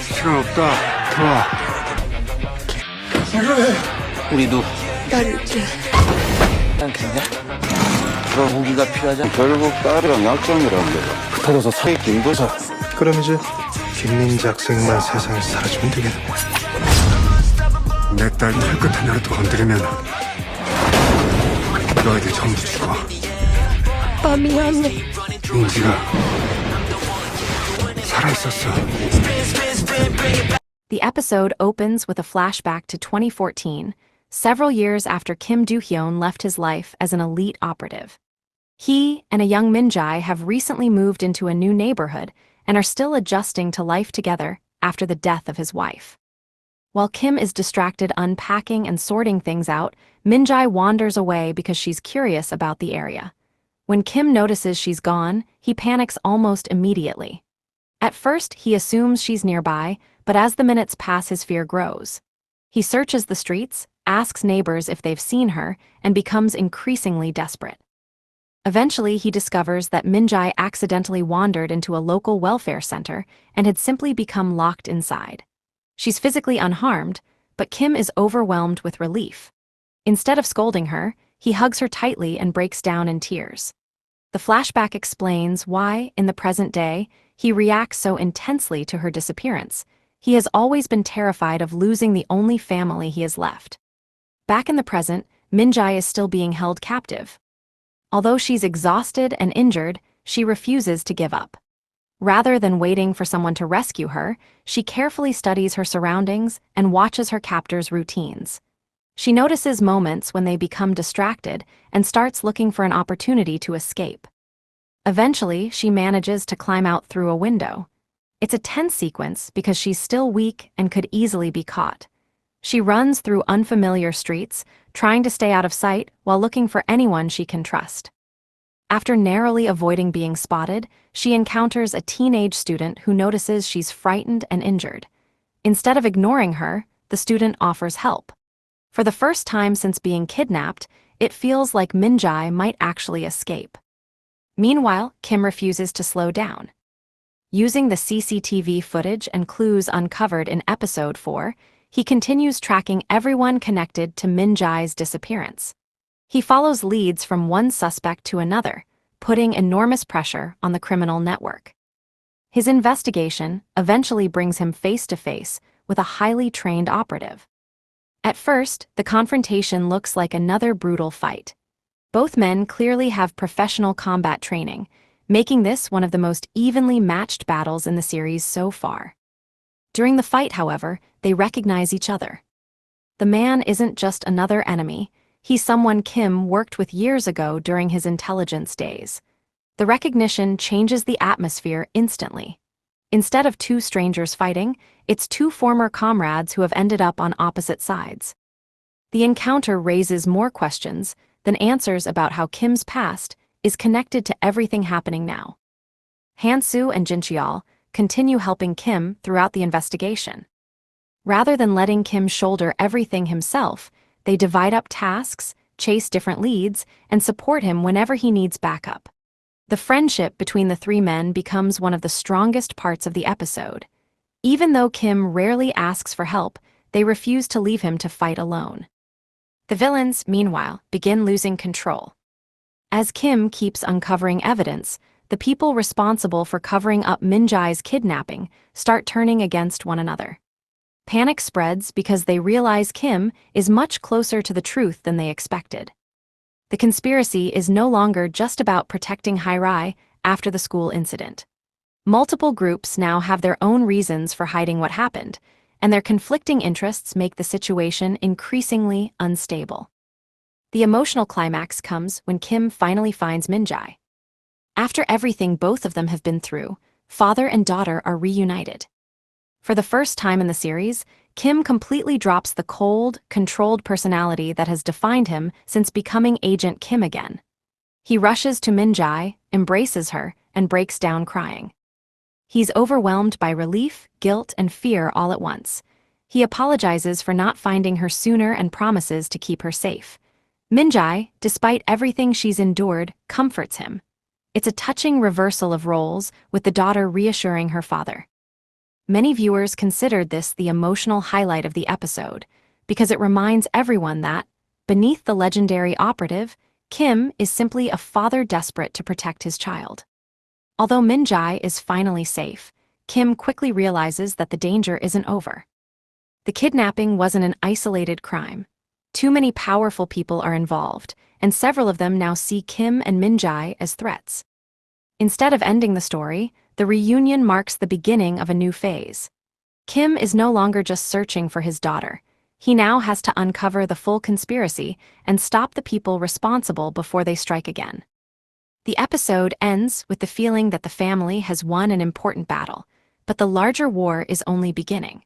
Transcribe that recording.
시간 없다. 들어와. 우리도 난 괜찮냐? 그런 무기가 필요하잖아. 결국 딸이랑 약점이라는 거다. 붙어져서 사이 김부서. 그럼 이제 김민지 학생만 세상에 사라지면 되겠네. 내 딸 털끝 하나라도 건드리면 너희들 전부 죽어. 아빠 미안해. 민지가 살아있었어. The episode opens with a flashback to 2014, several years after Kim Do-hyeon left his life as an elite operative. He and a young Min-jae have recently moved into a new neighborhood and are still adjusting to life together after the death of his wife. While Kim is distracted unpacking and sorting things out, Min-jae wanders away because she's curious about the area. When Kim notices she's gone, he panics almost immediately. At first, he assumes she's nearby, but as the minutes pass, his fear grows. He searches the streets, asks neighbors if they've seen her, and becomes increasingly desperate. Eventually, he discovers that Min-jae accidentally wandered into a local welfare center and had simply become locked inside. She's physically unharmed, but Kim is overwhelmed with relief. Instead of scolding her, he hugs her tightly and breaks down in tears. The flashback explains why, in the present day, he reacts so intensely to her disappearance. He has always been terrified of losing the only family he has left. Back in the present, Min-jae is still being held captive. Although she's exhausted and injured, she refuses to give up. Rather than waiting for someone to rescue her, she carefully studies her surroundings and watches her captors' routines. She notices moments when they become distracted and starts looking for an opportunity to escape. Eventually, she manages to climb out through a window. It's a tense sequence because she's still weak and could easily be caught. She runs through unfamiliar streets, trying to stay out of sight while looking for anyone she can trust. After narrowly avoiding being spotted, she encounters a teenage student who notices she's frightened and injured. Instead of ignoring her, the student offers help. For the first time since being kidnapped, it feels like Min-jae might actually escape. Meanwhile, Kim refuses to slow down. Using the CCTV footage and clues uncovered in episode 4, he continues tracking everyone connected to Min-jae's disappearance. He follows leads from one suspect to another, putting enormous pressure on the criminal network. His investigation eventually brings him face to face with a highly trained operative. At first, the confrontation looks like another brutal fight. Both men clearly have professional combat training, making this one of the most evenly matched battles in the series so far. During the fight, however, they recognize each other. The man isn't just another enemy. He's someone Kim worked with years ago during his intelligence days. The recognition changes the atmosphere instantly. Instead of two strangers fighting, it's two former comrades who have ended up on opposite sides. The encounter raises more questions than answers about how Kim's past is connected to everything happening now. Han-soo and Jin-cheol continue helping Kim throughout the investigation. Rather than letting Kim shoulder everything himself, they divide up tasks, chase different leads, and support him whenever he needs backup. The friendship between the three men becomes one of the strongest parts of the episode. Even though Kim rarely asks for help, they refuse to leave him to fight alone. The villains, meanwhile, begin losing control. As Kim keeps uncovering evidence, the people responsible for covering up Min-jae's kidnapping start turning against one another. Panic spreads because they realize Kim is much closer to the truth than they expected. The conspiracy is no longer just about protecting Hyrai after the school incident. Multiple groups now have their own reasons for hiding what happened, and their conflicting interests make the situation increasingly unstable. The emotional climax comes when Kim finally finds Min-jae. After everything both of them have been through, father and daughter are reunited. For the first time in the series, Kim completely drops the cold, controlled personality that has defined him since becoming Agent Kim again. He rushes to Min-jae, embraces her, and breaks down crying. He's overwhelmed by relief, guilt, and fear all at once. He apologizes for not finding her sooner and promises to keep her safe. Min-jae, despite everything she's endured, comforts him. It's a touching reversal of roles, with the daughter reassuring her father. Many viewers considered this the emotional highlight of the episode, because it reminds everyone that, beneath the legendary operative, Kim is simply a father desperate to protect his child. Although Min-jae is finally safe, Kim quickly realizes that the danger isn't over. The kidnapping wasn't an isolated crime. Too many powerful people are involved, and several of them now see Kim and Min-jae as threats. Instead of ending the story, the reunion marks the beginning of a new phase. Kim is no longer just searching for his daughter. He now has to uncover the full conspiracy and stop the people responsible before they strike again. The episode ends with the feeling that the family has won an important battle, but the larger war is only beginning.